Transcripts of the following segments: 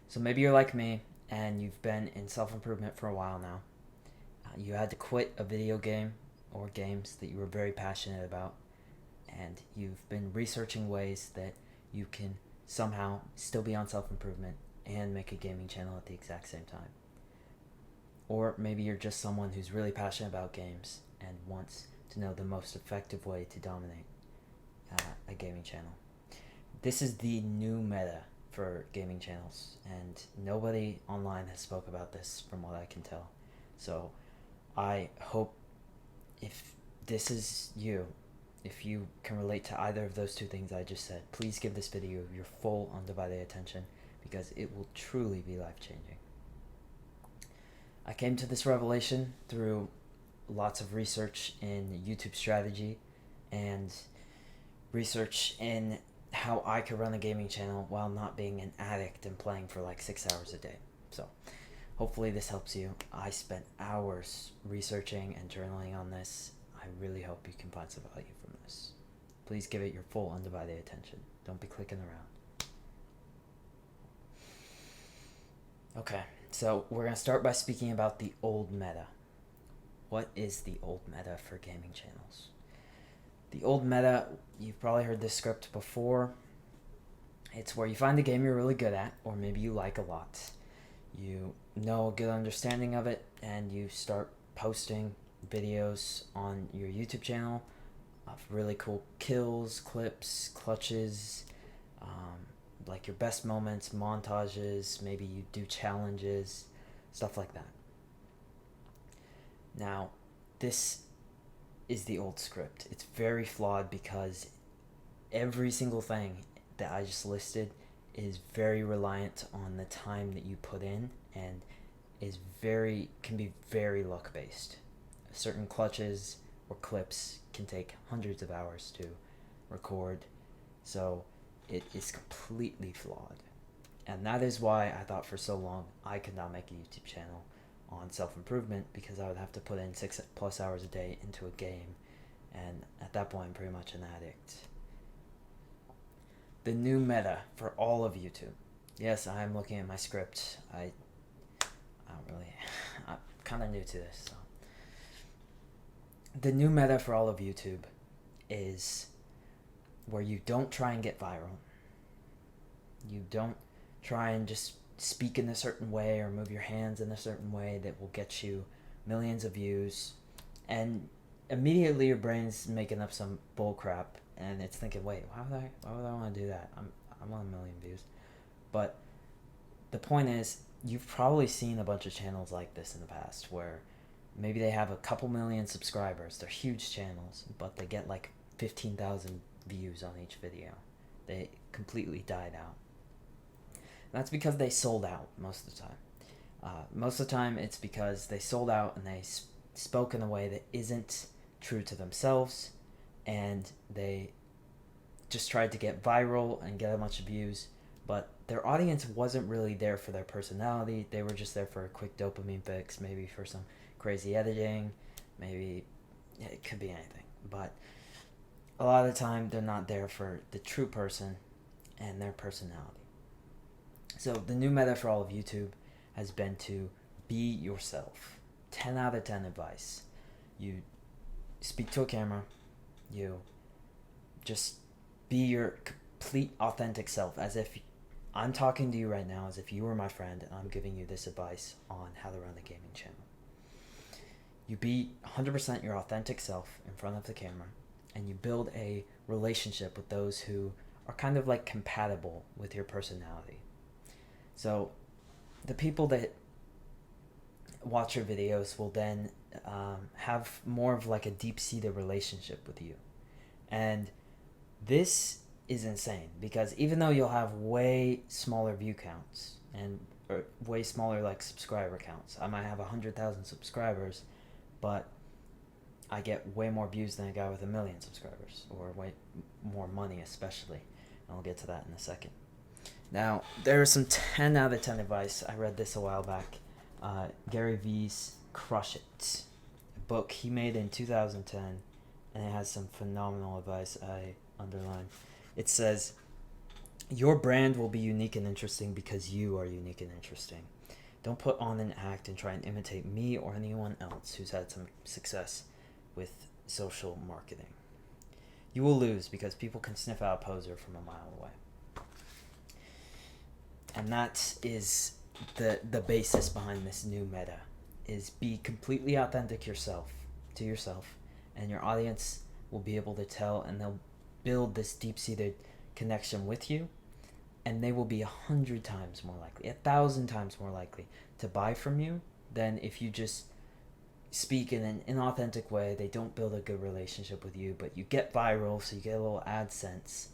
So maybe you're like me and you've been in self-improvement for a while now. You had to quit a video game or games that you were very passionate about, and you've been researching ways that you can somehow still be on self-improvement and make a gaming channel at the exact same time. Or maybe you're just someone who's really passionate about games and wants to know the most effective way to dominate a gaming channel. This is the new meta for gaming channels, and nobody online has spoke about this from what I can tell. So I hope if this is you, if you can relate to either of those two things I just said, please give this video your full undivided attention because it will truly be life-changing. I came to this revelation through lots of research in YouTube strategy and research in how I could run a gaming channel while not being an addict and playing for like 6 hours a day. So hopefully this helps you. I spent hours researching and journaling on this. I really hope you can find some value from this. Please give it your full undivided attention. Don't be clicking around. Okay, so we're going to start by speaking about the old meta. What is the old meta for gaming channels? The old meta, you've probably heard this script before. It's where you find a game you're really good at, or maybe you like a lot. You know a good understanding of it, and you start posting videos on your YouTube channel of really cool kills, clips, clutches, like your best moments, montages, maybe you do challenges, stuff like that. Now, this is the old script. It's very flawed because every single thing that I just listed is very reliant on the time that you put in and can be very luck based. Certain clutches or clips can take hundreds of hours to record, so it is completely flawed. And that is why I thought for so long I could not make a YouTube channel on self-improvement, because I would have to put in 6+ hours a day into a game, and at that point I'm pretty much an addict. The new meta for all of YouTube. Yes, I'm looking at my script. I'm kind of new to this. So. The new meta for all of YouTube is where you don't try and get viral. You don't try and just speak in a certain way or move your hands in a certain way that will get you millions of views, and immediately your brain's making up some bull crap and it's thinking, wait, why would I want to do that? I'm on 1 million views. But the point is, you've probably seen a bunch of channels like this in the past where maybe they have a couple million subscribers. They're huge channels, but they get like 15,000 views on each video. They completely died out. That's because they sold out most of the time. Most of the time it's because they sold out and they spoke in a way that isn't true to themselves, and they just tried to get viral and get a bunch of views, but their audience wasn't really there for their personality. They were just there for a quick dopamine fix, maybe for some crazy editing, maybe it could be anything. But a lot of the time they're not there for the true person and their personality. So the new meta for all of YouTube has been to be yourself. 10 out of 10 advice. You speak to a camera. You just be your complete authentic self, as if I'm talking to you right now, as if you were my friend and I'm giving you this advice on how to run a gaming channel. You be 100% your authentic self in front of the camera, and you build a relationship with those who are kind of like compatible with your personality. So the people that watch your videos will then have more of like a deep-seated relationship with you. And this is insane, because even though you'll have way smaller view counts and way smaller like subscriber counts, I might have 100,000 subscribers, but I get way more views than a guy with 1 million subscribers, or way more money especially. And I'll get to that in a second. Now, there is some 10 out of 10 advice. I read this a while back. Gary V's Crush It, a book he made in 2010, and it has some phenomenal advice I underlined. It says, Your brand will be unique and interesting because you are unique and interesting. Don't put on an act and try and imitate me or anyone else who's had some success with social marketing. You will lose because people can sniff out a poser from a mile away. And that is the basis behind this new meta, is be completely authentic to yourself, and your audience will be able to tell, and they'll build this deep-seated connection with you, and they will be 100 times more likely, 1,000 times more likely to buy from you than if you just speak in an inauthentic way. They don't build a good relationship with you, but you get viral, so you get a little AdSense.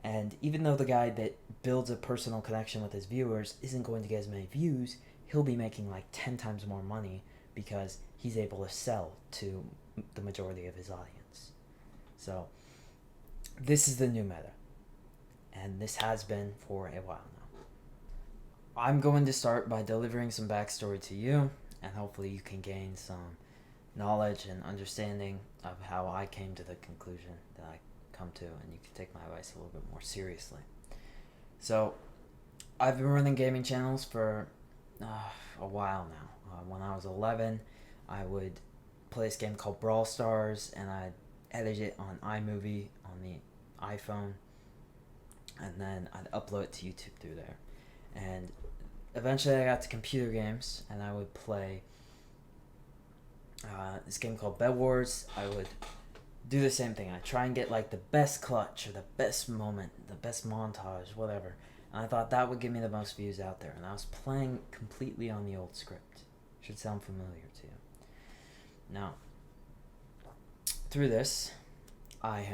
And even though the guy that builds a personal connection with his viewers isn't going to get as many views, he'll be making like 10 times more money because he's able to sell to the majority of his audience. So this is the new meta, and this has been for a while now. I'm going to start by delivering some backstory to you, and hopefully you can gain some knowledge and understanding of how I came to the conclusion that I come to, and you can take my advice a little bit more seriously. So I've been running gaming channels for a while now. When I was 11, I would play this game called Brawl Stars, and I'd edit it on iMovie on the iPhone, and then I'd upload it to YouTube through there. And eventually I got to computer games, and I would play this game called Bed Wars. I would do the same thing. I try and get like the best clutch or the best moment, the best montage, whatever. And I thought that would give me the most views out there. And I was playing completely on the old script. Should sound familiar to you. Now, through this, I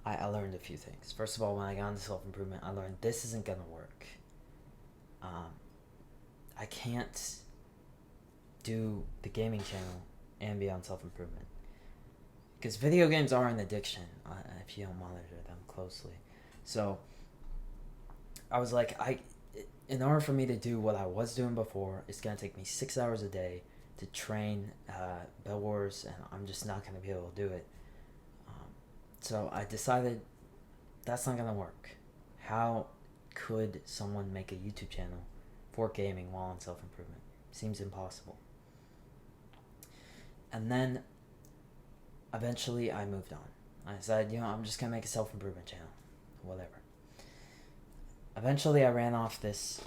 learned a few things. First of all, when I got into self-improvement, I learned this isn't going to work. I can't do the gaming channel and be on self-improvement. Because video games are an addiction if you don't monitor them closely. So I was like, in order for me to do what I was doing before, it's going to take me 6 hours a day to train Bell Wars, and I'm just not going to be able to do it. So I decided that's not going to work. How could someone make a YouTube channel for gaming while on self-improvement? Seems impossible. And then eventually I moved on. I decided, I'm just going to make a self-improvement channel. Whatever. Eventually I ran off this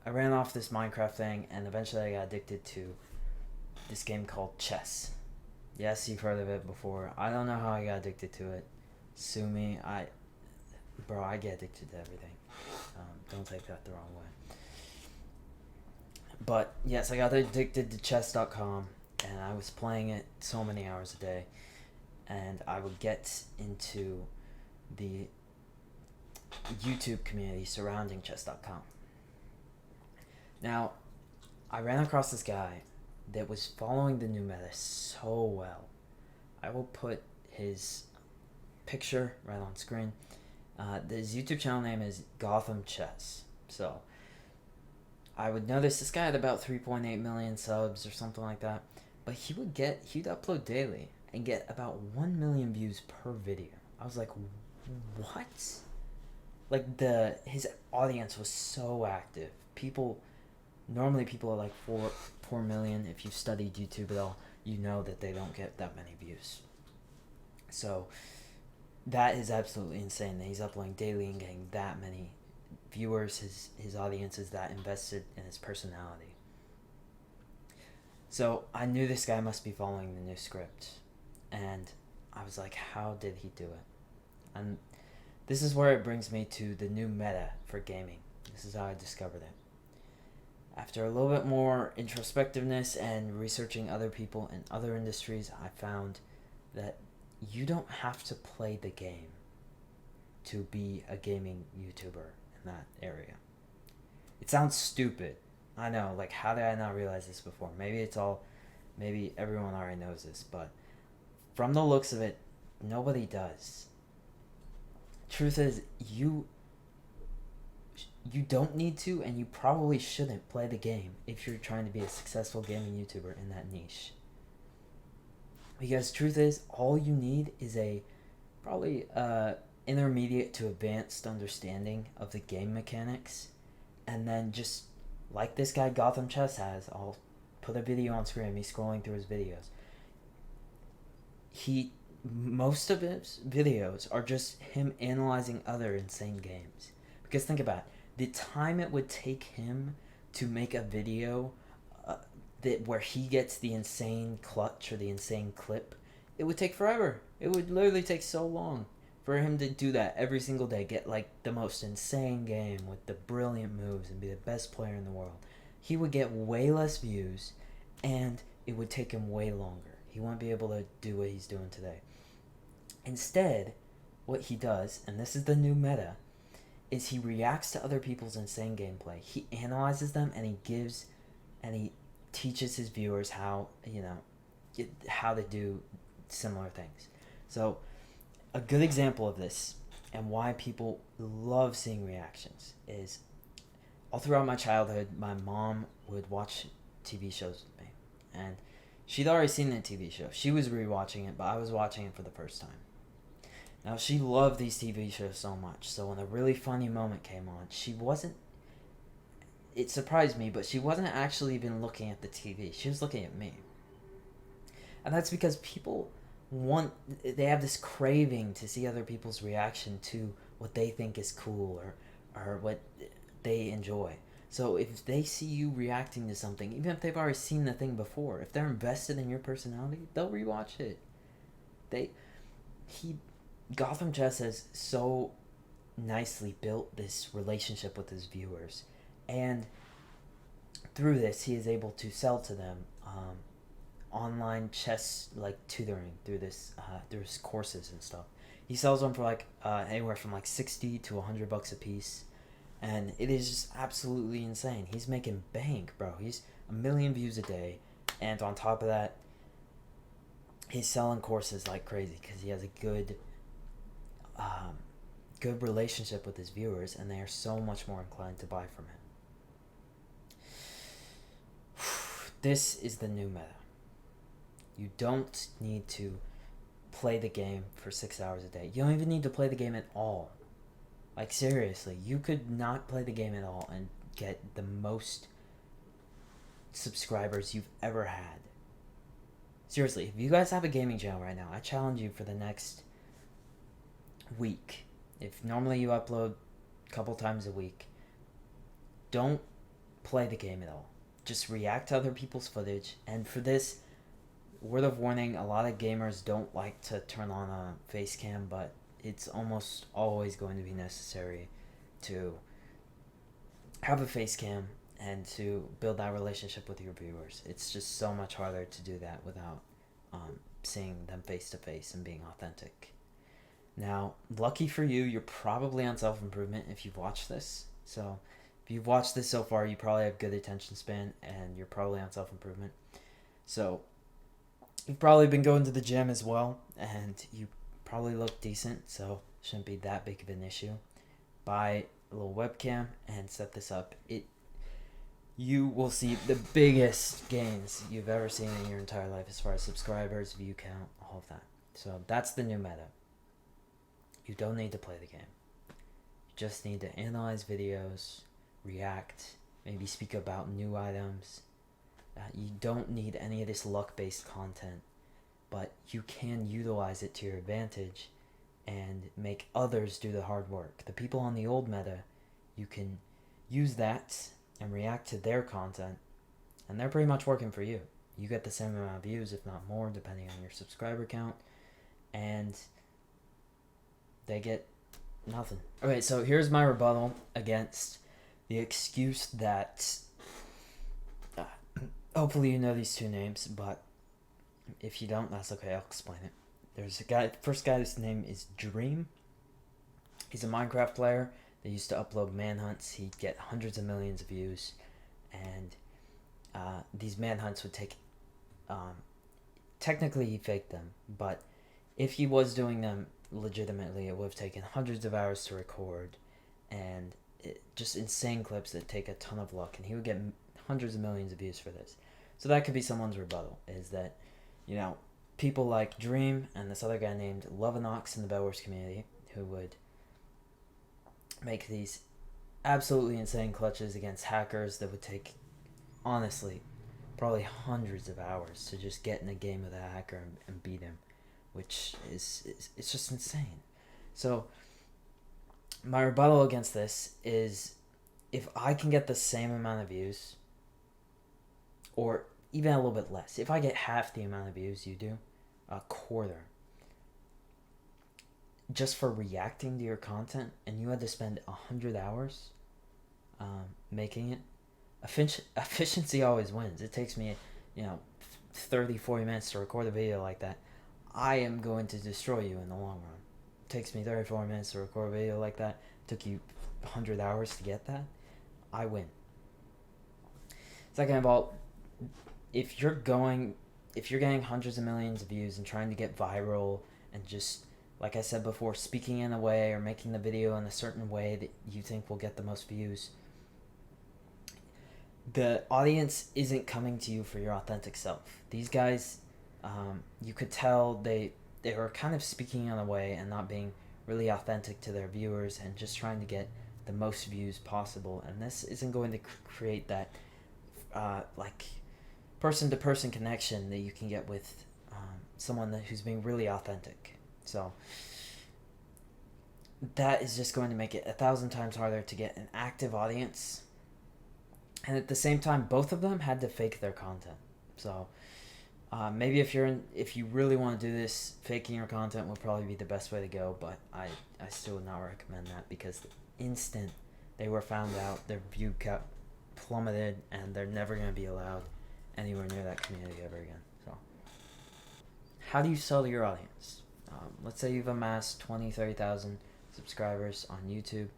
Minecraft thing, and eventually I got addicted to this game called chess. Yes, you've heard of it before. I don't know how I got addicted to it. Sue me. I get addicted to everything. Don't take that the wrong way. But yes, I got addicted to chess.com, and I was playing it so many hours a day, and I would get into the YouTube community surrounding chess.com. Now, I ran across this guy that was following the new meta so well. I will put his picture right on screen. His YouTube channel name is Gotham Chess. So I would notice this guy had about 3.8 million subs or something like that, but he'd upload daily and get about 1 million views per video. I was like, what? Like his audience was so active. Normally people are like 4 million. If you've studied YouTube at all, you know that they don't get that many views. So that is absolutely insane that he's uploading daily and getting that many viewers. His audience is that invested in his personality. So I knew this guy must be following the new script, and I was like, how did he do it? And this is where it brings me to the new meta for gaming. This is how I discovered it. After a little bit more introspectiveness and researching other people in other industries, I found that you don't have to play the game to be a gaming YouTuber in that area. It sounds stupid. I know, like, how did I not realize this before? Maybe everyone already knows this, but from the looks of it, nobody does. Truth is, you don't need to, and you probably shouldn't play the game if you're trying to be a successful gaming YouTuber in that niche. Because truth is, all you need is probably intermediate to advanced understanding of the game mechanics, and then just like this guy Gotham Chess has, I'll put a video on screen of me scrolling through his videos. Most of his videos are just him analyzing other insane games. Because think about it, the time it would take him to make a video where he gets the insane clutch or the insane clip, it would take forever. It would literally take so long for him to do that every single day, get like the most insane game with the brilliant moves and be the best player in the world. He would get way less views, and it would take him way longer. He won't be able to do what he's doing today. Instead, what he does, and this is the new meta, is he reacts to other people's insane gameplay. He analyzes them, and he teaches his viewers how to do similar things. So a good example of this and why people love seeing reactions is all throughout my childhood, my mom would watch TV shows with me, and she'd already seen the TV show. She was rewatching it, but I was watching it for the first time. Now, she loved these TV shows so much, so when a really funny moment came on, it surprised me, but she wasn't actually even looking at the TV. She was looking at me. And that's because they have this craving to see other people's reaction to what they think is cool or what they enjoy. So if they see you reacting to something, even if they've already seen the thing before, if they're invested in your personality, they'll rewatch it. Gotham Chess has so nicely built this relationship with his viewers, and through this he is able to sell to them online chess tutoring through his courses and stuff. He sells them for anywhere from $60 to $100 a piece, and it is just absolutely insane. He's making bank, bro. He's 1 million views a day, and on top of that, he's selling courses like crazy because he has a good relationship with his viewers, and they are so much more inclined to buy from him. This is the new meta. You don't need to play the game for 6 hours a day. You don't even need to play the game at all. Seriously, you could not play the game at all and get the most subscribers you've ever had. Seriously, if you guys have a gaming channel right now, I challenge you for the next week. If normally you upload a couple times a week, don't play the game at all. Just react to other people's footage. And for this, word of warning, a lot of gamers don't like to turn on a face cam, but it's almost always going to be necessary to have a face cam and to build that relationship with your viewers. It's just so much harder to do that without seeing them face to face and being authentic. Now, lucky for you, you're probably on self-improvement if you've watched this. So if you've watched this so far, you probably have good attention span and you're probably on self-improvement. So you've probably been going to the gym as well, and you probably look decent, so shouldn't be that big of an issue. Buy a little webcam and set this up. You will see the biggest gains you've ever seen in your entire life as far as subscribers, view count, all of that. So that's the new meta. You don't need to play the game. You just need to analyze videos, react, maybe speak about new items. You don't need any of this luck-based content, but you can utilize it to your advantage and make others do the hard work. The people on the old meta, you can use that and react to their content, and they're pretty much working for you. You get the same amount of views, if not more, depending on your subscriber count, and they get nothing. Okay, so here's my rebuttal against the excuse that hopefully you know these two names, but if you don't, that's okay, I'll explain it. There's a guy, first guy's name is Dream. He's a Minecraft player that used to upload manhunts. He'd get hundreds of millions of views, and these manhunts would take, technically he faked them, but if he was doing them legitimately, it would have taken hundreds of hours to record, and just insane clips that take a ton of luck, and he would get hundreds of millions of views for this. So that could be someone's rebuttal, is that, people like Dream and this other guy named Lovenox in the Bedwars community who would make these absolutely insane clutches against hackers that would take, honestly, probably hundreds of hours to just get in a game with a hacker and beat him, which is it's just insane. So my rebuttal against this is, if I can get the same amount of views, or even a little bit less, if I get half the amount of views you do, a quarter, just for reacting to your content, and you had to spend 100 hours making it, efficiency always wins. It takes me, 30, 40 minutes to record a video like that. I am going to destroy you in the long run. It takes me 34 minutes to record a video like that. It took you 100 hours to get that. I win. Second of all, if you're getting hundreds of millions of views and trying to get viral and just, like I said before, speaking in a way or making the video in a certain way that you think will get the most views, the audience isn't coming to you for your authentic self. These guys, you could tell they were kind of speaking in a way and not being really authentic to their viewers and just trying to get the most views possible. And this isn't going to create that person-to-person connection that you can get with someone who's being really authentic. So that is just going to make it 1,000 times harder to get an active audience. And at the same time, both of them had to fake their content. So maybe if you really want to do this, faking your content would probably be the best way to go. But I still would not recommend that, because the instant they were found out, their view count plummeted, and they're never going to be allowed anywhere near that community ever again. So how do you sell to your audience? Let's say you've amassed 20, 30,000 subscribers on YouTube.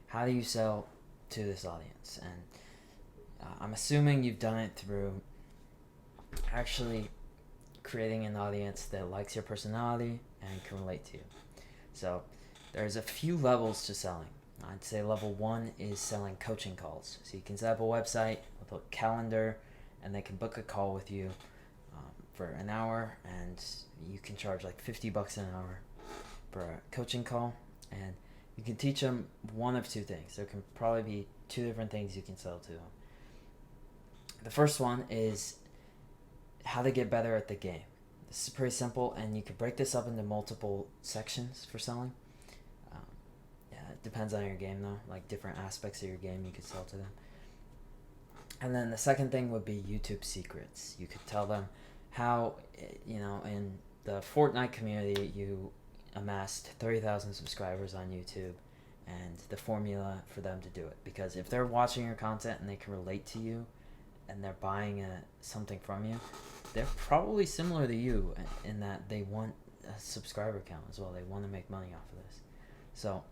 How do you sell to this audience? And I'm assuming you've done it through actually creating an audience that likes your personality and can relate to you. So there's a few levels to selling. I'd say level 1 is selling coaching calls. So you can set up a website with a calendar, and they can book a call with you for an hour, and you can charge like $50 an hour for a coaching call, and you can teach them one of two things. There can probably be two different things you can sell to them. The first one is how to get better at the game. This is pretty simple, and you can break this up into multiple sections for selling. It depends on your game though, like different aspects of your game you could sell to them. And then the second thing would be YouTube secrets. You could tell them how, in the Fortnite community, you amassed 30,000 subscribers on YouTube, and the formula for them to do it. Because if they're watching your content and they can relate to you, and they're buying something from you, they're probably similar to you in that they want a subscriber count as well. They want to make money off of this. So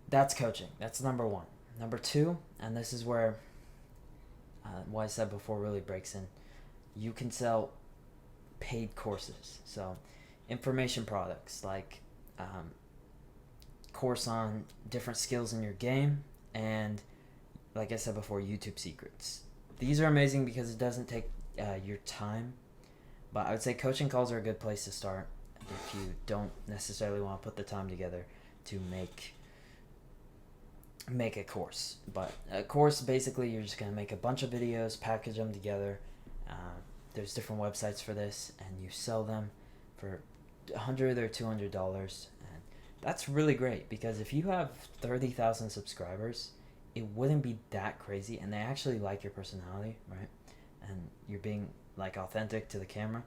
that's coaching. That's number 1. Number 2, and this is where what I said before really breaks in, you can sell paid courses. So information products like course on different skills in your game, and like I said before, YouTube secrets. These are amazing because it doesn't take your time, but I would say coaching calls are a good place to start if you don't necessarily want to put the time together to make a course. But a course, basically, you're just going to make a bunch of videos, package them together. There's different websites for this, and you sell them for $100 or $200. And that's really great, because if you have 30,000 subscribers, it wouldn't be that crazy, and they actually like your personality, right? And you're being like authentic to the camera.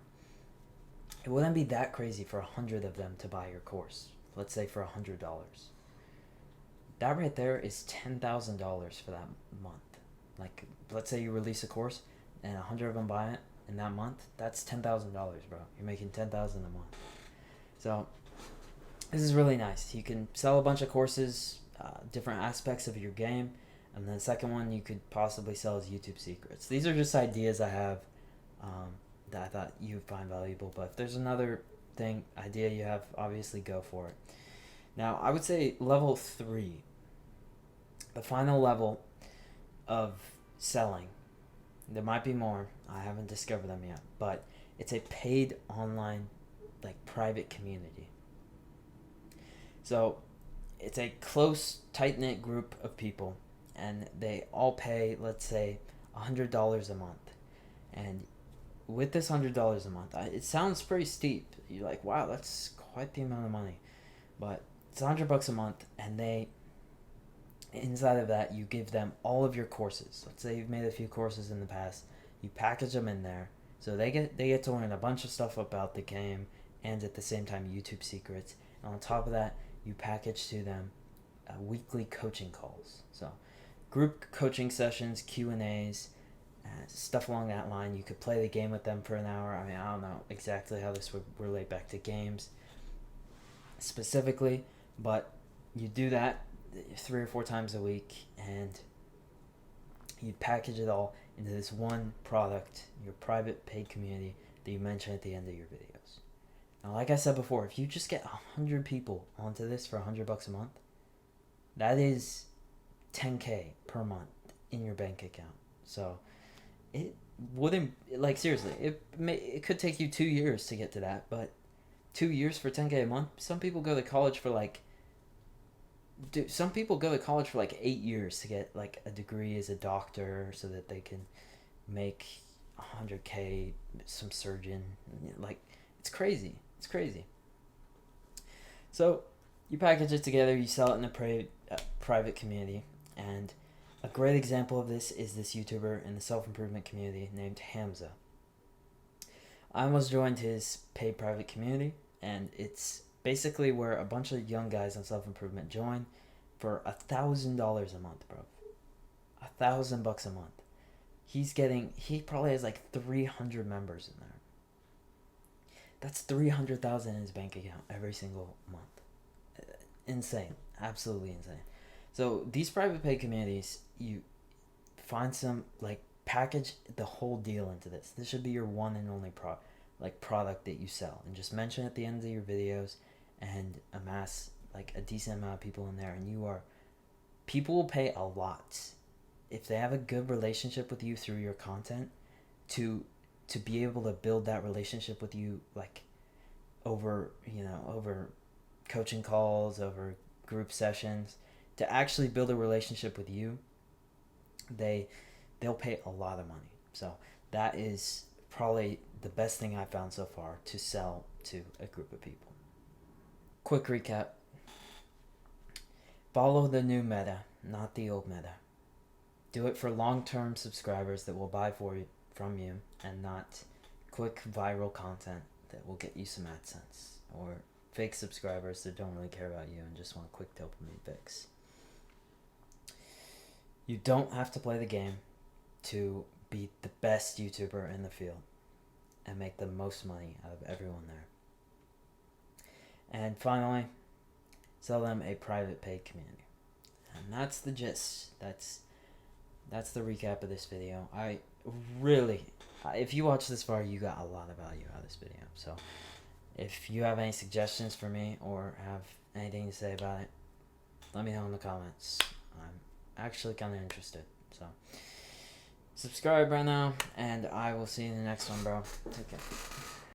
It wouldn't be that crazy for 100 of them to buy your course. Let's say for $100. That right there is $10,000 for that month. Like, let's say you release a course and 100 of them buy it in that month. That's $10,000, bro. You're making $10,000 a month. So this is really nice. You can sell a bunch of courses, different aspects of your game, and then the second one you could possibly sell is YouTube secrets. These are just ideas I have that I thought you'd find valuable, but if there's another idea you have, obviously go for it. Now, I would say level 3, the final level of selling. There might be more. I haven't discovered them yet, but it's a paid online, like, private community. So it's a close, tight-knit group of people, and they all pay, let's say, $100 a month. And with this $100 a month, it sounds pretty steep. You're like, wow, that's quite the amount of money. But it's $100 a month, and they, inside of that, you give them all of your courses. Let's say you've made a few courses in the past. You package them in there, so they get to learn a bunch of stuff about the game, and at the same time, YouTube secrets. And on top of that, you package to them weekly coaching calls. So group coaching sessions, Q&As, stuff along that line. You could play the game with them for an hour. I mean, I don't know exactly how this would relate back to games specifically, but you do that 3 or 4 times a week, and you package it all into this one product, your private paid community that you mention at the end of your videos. Now, like I said before, if you just get 100 people onto this for $100 a month, that is $10K per month in your bank account. So it wouldn't, like, seriously, it could take you 2 years to get to that, but 2 years for $10K a month. Some people go to college for like 8 years to get like a degree as a doctor so that they can make $100K, some surgeon. Like, it's crazy. It's crazy. So you package it together, you sell it in a private community, and a great example of this is this YouTuber in the self-improvement community named Hamza. I almost joined his paid private community, and it's basically where a bunch of young guys on self-improvement join for $1,000 a month, bro. $1,000 a month. He probably has like 300 members in there. That's 300,000 in his bank account every single month. Insane. Absolutely insane. So these private paid communities, you find some, like, package the whole deal into this. This should be your one and only product that you sell, and just mention at the end of your videos, and amass like a decent amount of people in there, and people will pay a lot if they have a good relationship with you through your content to be able to build that relationship with you, like, over coaching calls, over group sessions, to actually build a relationship with you. They'll pay a lot of money. So that is probably the best thing I've found so far to sell to a group of people. Quick recap. Follow the new meta, not the old meta. Do it for long-term subscribers that will buy from you, and not quick viral content that will get you some AdSense, or fake subscribers that don't really care about you and just want a quick dopamine fix. You don't have to play the game to be the best YouTuber in the field and make the most money out of everyone there. And finally, sell them a private paid community. And that's the gist. That's the recap of this video. If you watch this far, you got a lot of value out of this video. So if you have any suggestions for me or have anything to say about it, let me know in the comments. I'm actually kind of interested. So subscribe right now, and I will see you in the next one, bro. Take care.